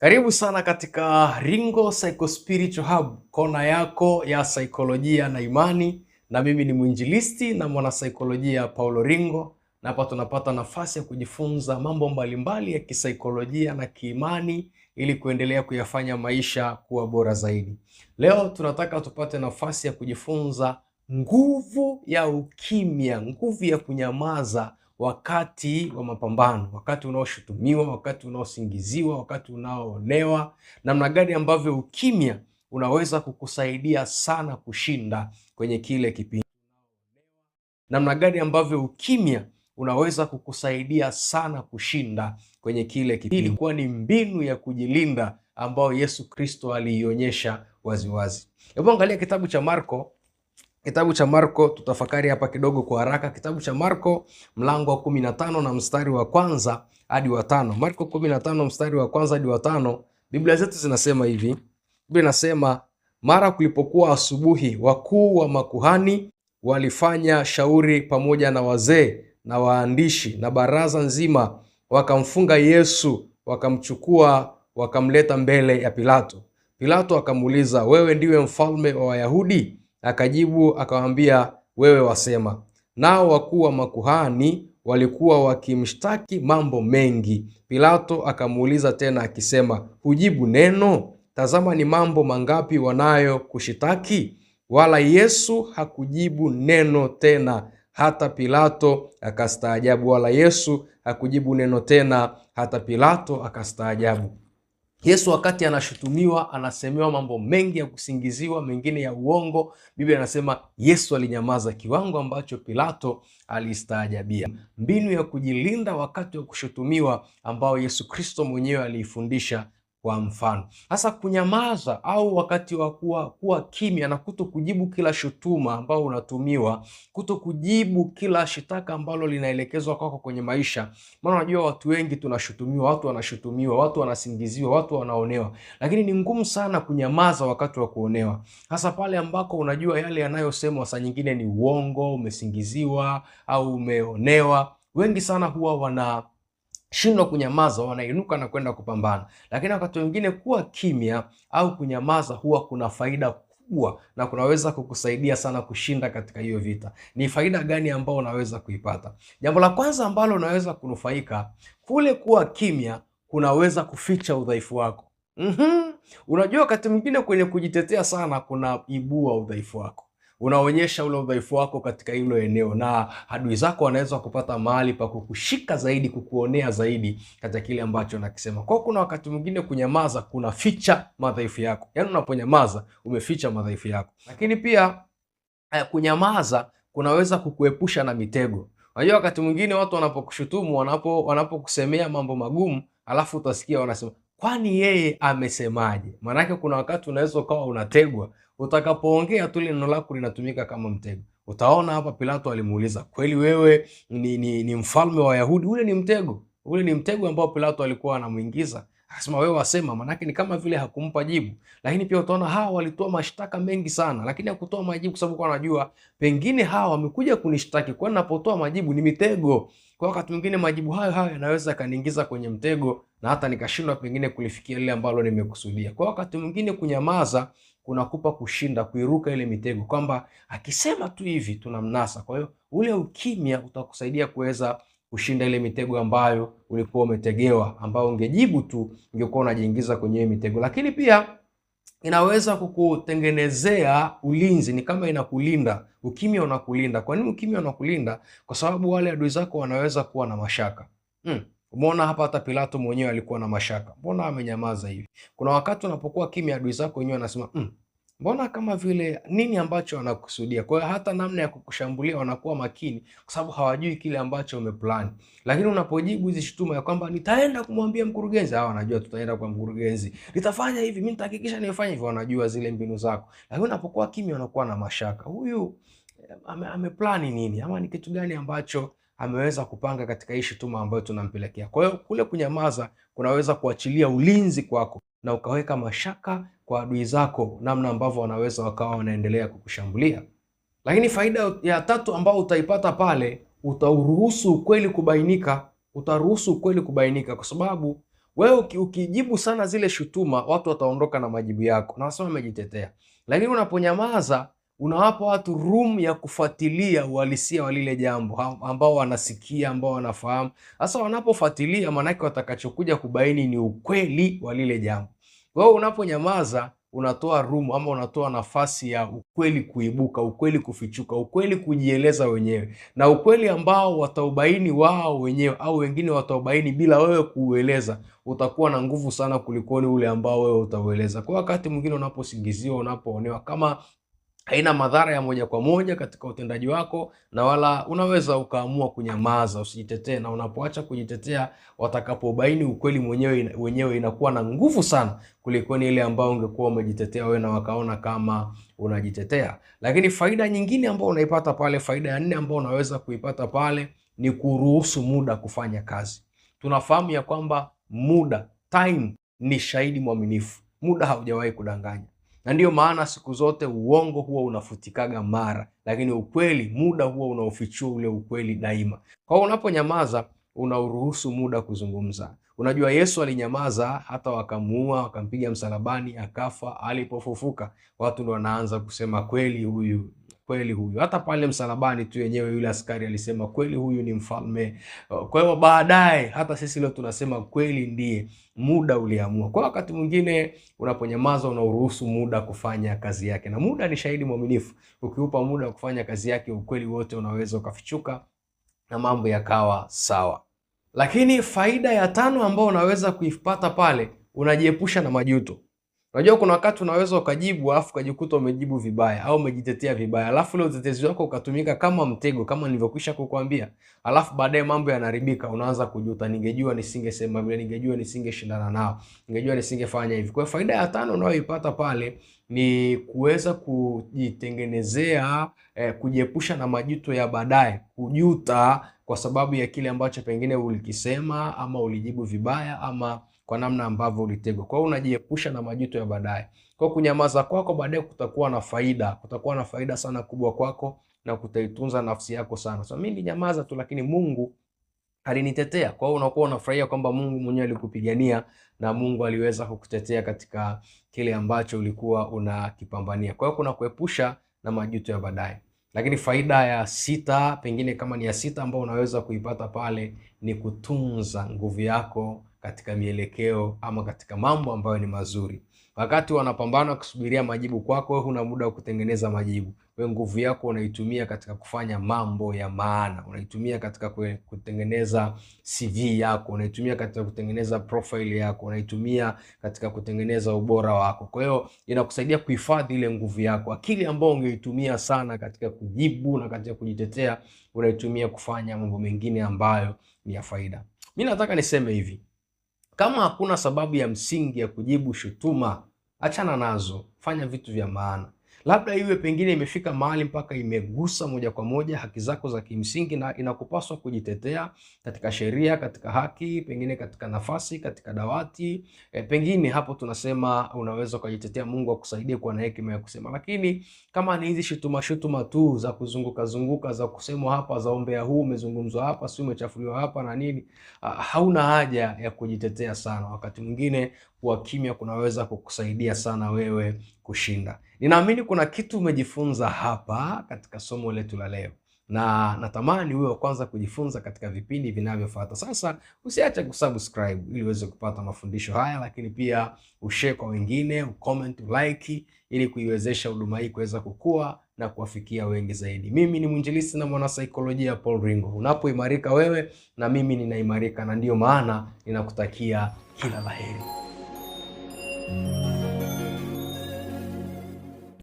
Karibu sana katika Ringo Psycho Spiritual Hub, kona yako ya saikolojia na imani, na mimi ni mwinjilisti na mwanasaikolojia Paulo Ringo, na hapa tunapata nafasi ya kujifunza mambo mbalimbali ya kisaikolojia na kiimani ili kuendelea kuyafanya maisha kuwa bora zaidi. Leo tunataka tupate nafasi ya kujifunza nguvu ya ukimya, nguvu ya kunyamaza wakati wa mapambano, wakati unaoshutumiwa, wakati unaosingiziwa, wakati unaoonewa. Namna gani ambavyo ukimya unaweza kukusaidia sana kushinda kwenye kile kipindi. Namna gani ambavyo ukimya unaweza kukusaidia sana kushinda kwenye kile kipindi. Ilikuwa ni mbinu ya kujilinda ambayo Yesu Kristo aliionyesha waziwazi. Hebu angalia kitabu cha Marko, tutafakari hapa kidogo kwa haraka. Kitabu cha Marko mlango wa 15 na mstari wa kwanza hadi wa 5. Marko 15 mstari wa kwanza hadi wa 5. Biblia zetu zinasema hivi. Biblia inasema, mara kulipokuwa asubuhi, wakuu wa makuhani walifanya shauri pamoja na wazee na waandishi na baraza nzima, wakamfunga Yesu, wakamchukua, wakamleta mbele ya Pilato. Pilato akamuuliza, wewe ndiwe mfalme wa Wayahudi? Akajibu akawaambia, wewe wasema. Nao wakuu wa makuhani walikuwa wakimshtaki mambo mengi. Pilato akamuuliza tena akisema, hujibu neno? Tazama ni mambo mangapi wanayo kushitaki. Wala Yesu hakujibu neno tena, hata Pilato akastaajabu. Wala Yesu hakujibu neno tena, hata Pilato akastaajabu. Yesu wakati anashutumiwa, anasemewa mambo mengi ya kusingiziwa, mengine ya uongo, Biblia inasema Yesu alinyamaza, kiwango ambacho Pilato alistaajabia. Mbinu ya kujilinda wakati wa kushutumiwa ambao Yesu Kristo mwenyewe aliifundisha kwa mfano. Sasa kunyamaza au wakati wa kuwa kimya na kuto kujibu kila shutuma ambao unatumiwa, kuto kujibu kila shitaka ambalo linaelekezwa kwako kwenye maisha. Maana unajua watu wengi tunashutumiwa, watu wanashutumiwa, watu wanasingiziwa, watu wanaonewa. Lakini ni ngumu sana kunyamaza wakati wa kuonewa. Hasa pale ambako unajua yale yanayosemwa saa nyingine ni uongo, umesingiziwa au umeonewa. Wengi sana huwa shindwa kunyamaza, wanainuka na kwenda kupambana. Lakini wakati wengine kuwa kimya au kunyamaza huwa kuna faida kubwa na kunaweza kukusaidia sana kushinda katika hiyo vita. Ni faida gani ambao unaweza kuipata? Jambo la kwanza ambalo unaweza kunufaika, kule kuwa kimya kunaweza kuficha udhaifu wako. Unajua wakati mwingine kwenye kujitetea sana kuna ibua udhaifu wako. Unaonyesha ule udhaifu wako katika hilo eneo, na adui zako wanaweza kupata mahali pa kukushika zaidi, kukuonea zaidi katika kile ambacho nakisema. Kwa kuna wakati mwingine kunyamaza kuna ficha madhaifu yako. Yaani unaponyamaza umeficha madhaifu yako. Lakini pia kunyamaza kunaweza kukuepusha na mitego. Unajua wakati mwingine watu wanapokushutumu, wanapokusemea mambo magumu, alafu utasikia wanasema, kwani yeye amesemaje? Maanake kuna wakati unaweza ukawa unategwa. Utakapoongea tu neno lako linatumika kama mtego. Utaona hapa Pilato alimuuliza, kweli wewe ni mfalme wa Wayahudi? Ule ni mtego. Ule ni mtego ambao Pilato alikuwa anamuingiza. Akasema wewe wasema, manake ni kama vile hakumpa jibu. Lakini pia utaona hawa walitoa mashtaka mengi sana, lakini hakutoa majibu kwa sababu kwa anajua pengine hawa wamekuja kunishtaki, kwa ninapotoa majibu ni mitego. Kwa wakati mwingine majibu hayo yanaweza kaniingiza kwenye mtego na hata nikashindwa pengine kulifikia lile ambalo nimekusudia. Kwa wakati mwingine kunyamaza kunakupa kushinda, kuiruka ile mitego, kwamba akisema tu hivi tunamnasa. Kwa hiyo ule ukimya utakusaidia kuweza kushinda ile mitego ambayo ulikuwa umetegewa, ambayo ungejibu tu ungekuwa unajiingiza kwenye mitego. Lakini pia inaweza kukutengenezea ulinzi, ni kama inakulinda. Ukimya unakulinda. Kwa nini ukimya unakulinda? Kwa sababu wale adui zako wanaweza kuwa na mashaka. Umeona hapa hata Pilato mwenyewe alikuwa na mashaka. Mbona amenyamaza hivi? Kuna wakati unapokuwa kimya, adui zako wenyewe wanasema, mbona kama vile nini ambacho anakusudia? Kwa hiyo hata namna ya kukushambulia wanakuwa makini, kwa sababu hawajui kile ambacho umeplan. Lakini unapojibu hizi shutuma ya kwamba nitaenda kumwambia mkurugenzi, hawa wanajua tutaenda kwa mkurugenzi, nitafanya hivi, mimi nitahakikisha nifanye hivyo, wanajua zile mbinu zako. Lakini unapokuwa kimya wanakuwa na mashaka, huyu ameplani nini, ama ni kitu gani ambacho ameweza kupanga katika hii shutuma ambayo tunampelekea. Kwa hiyo kule kunyamaza kunaweza kuachilia ulinzi kwako na ukaweka mashaka kwa adui zako, namna ambavyo wanaweza wakawa wanaendelea kukushambulia. Lakini faida ya tatu ambao utaipata pale, utaruhusu ukweli kubainika. Utaruhusu ukweli kubainika kwa sababu Wewe ukijibu sana zile shutuma, watu wataondoka na majibu yako na wasema wamejitetea. Lakini unaponyamaza, unawapa watu room ya kufuatilia uhalisia wa lile jambo, ambao wanasikia, ambao wanafahamu. Sasa wanapofuatilia, maanake watakachokuja kubaini ni ukweli wa lile jambo. Wewe unaponyamaza, unatoa room ama unatoa nafasi ya ukweli kuibuka, ukweli kufichuka, ukweli kujieleza wenyewe, na ukweli ambao wataubaini wao wenyewe au wengine wataubaini bila wewe kuueleza, utakuwa na nguvu sana kulikoni ule ambao wewe utaueleza. Kwa wakati mwingine unaposingiziwa, unapoonewa, kama haina madhara ya moja kwa moja katika utendaji wako, na wala unaweza ukaamua kunyamaza, usijitetee. Na unapoacha kujitetea, watakapobaini ukweli wenyewe inakuwa na nguvu sana kuliko ni ile ambao ungekuwa umejitetea wewe na wakaona kama unajitetea. Lakini faida nyingine ambayo unaipata pale, faida ya 4 ambayo unaweza kuipata pale, ni kuruhusu muda kufanya kazi. Tunafahamu ya kwamba muda, time, ni shahidi mwaminifu. Muda haujawahi kudanganya. Na ndiyo maana siku zote uongo huwa unafutikaga mara, lakini ukweli, muda huwa unaofichua ule ukweli daima. Kwa hiyo unaponyamaza, unauruhusu muda kuzungumza. Unajua Yesu alinyamaza hata wakamuua, wakampiga msalabani, akafa. Alipofufuka, watu ndio wanaanza kusema kweli huyu, kweli huyu. Hata pale msalabani tu yenyewe yule askari alisema kweli huyu ni mfalme. Kwa hiyo baadaye hata sisi leo tunasema kweli ndiye. Muda uliamua. Kwa wakati mwingine unaponyamaza, unauruhusu muda kufanya kazi yake, na muda ni shahidi mwaminifu. Ukiupa muda kufanya kazi yake, ukweli wote unaweza ukafichuka na mambo yakawa sawa. Lakini faida ya 5 ambayo unaweza kuipata pale, unajiepusha na majuto. Unajua kuna wakati unaweza ukajibu alafu ukajikuta umejibu vibaya au umejitetea vibaya, alafu ile utetezi wako ukatumika kama mtego, kama nilivyokwisha kukuambia. Alafu baadaye mambo yanaharibika, unaanza kujuta, ningejua nisingesema vile, ningejua nisingeshindana nao, ningejua nisingefanya hivi. Kwa faida ya 5 unayoipata pale ni kuweza kujitengenezea, kujiepusha na majuto ya baadaye, kujuta kwa sababu ya kile ambacho pengine ulikisema ama ulijibu vibaya ama kwa namna ambavyo ulitegwa. Kwa hiyo unajiepusha na majuto ya baadaye. Kwa kunyamaza kwako baadaye kutakuwa na faida sana kubwa kwako, na kutaitunza nafsi yako sana. So mimi nilinyamaza tu, lakini Mungu alinitetea. Kwa hiyo unakuwa unafurahia kwamba Mungu mwenyewe alikupigania na Mungu aliweza kukutetea katika kile ambacho ulikuwa unakipambania. Kwa hiyo kuna kuepusha na majuto ya baadaye. Lakini faida ya 6, pengine kama ni ya 6 ambayo unaweza kuipata pale, ni kutunza nguvu yako katika mielekeo ama katika mambo ambayo ni mazuri. Wakati wanapambana kusubiria majibu kwako, wewe huna muda wa kutengeneza majibu. Wewe nguvu yako unaitumia katika kufanya mambo ya maana. Unaitumia katika kutengeneza CV yako, unaitumia katika kutengeneza profile yako, unaitumia katika kutengeneza ubora wako. Kwa hiyo inakusaidia kuhifadhi ile nguvu yako. Akili ambayo ungeitumia sana katika kujibu na katika kujitetea, unaitumia kufanya mambo mengine ambayo ni ya faida. Mimi nataka niseme hivi: kama hakuna sababu ya msingi ya kujibu shutuma, achana nazo, fanya vitu vya maana. Labda iwe pengine imefika mahali mpaka imegusa moja kwa moja haki zako za kimsingi, na inakupaswa kujitetea katika sheria, katika haki, pengine katika nafasi, katika dawati. Pengine hapo tunasema unaweza kujitetea, Mungu akusaidie kuwa na hekima ya kusema. Lakini kama ni hizi shutuma tu za kuzunguka za kusemwa hapa, za ombea huu umezungumzwa hapa, si umechafuliwa hapa na nini, hauna haja ya kujitetea sana. Wakati mwingine kuwa kimya kunaweza kukusaidia sana wewe kushinda. Ninaamini kuna kitu umejifunza hapa katika somo letu la leo, na natamani uwe wa kwanza kujifunza katika vipindi vinavyofuata. Sasa usiache kusubscribe ili uweze kupata mafundisho haya, lakini pia ushare kwa wengine, ucomment, ulike, ili kuiwezesha huduma hii kuweza kukua na kuwafikia wengi zaidi. Mimi ni mwinjilisti na mwanasaikolojia Paul Ringo. Unapoimarika wewe, na mimi ninaimarika, na ndiyo maana ninakutakia kila laheri.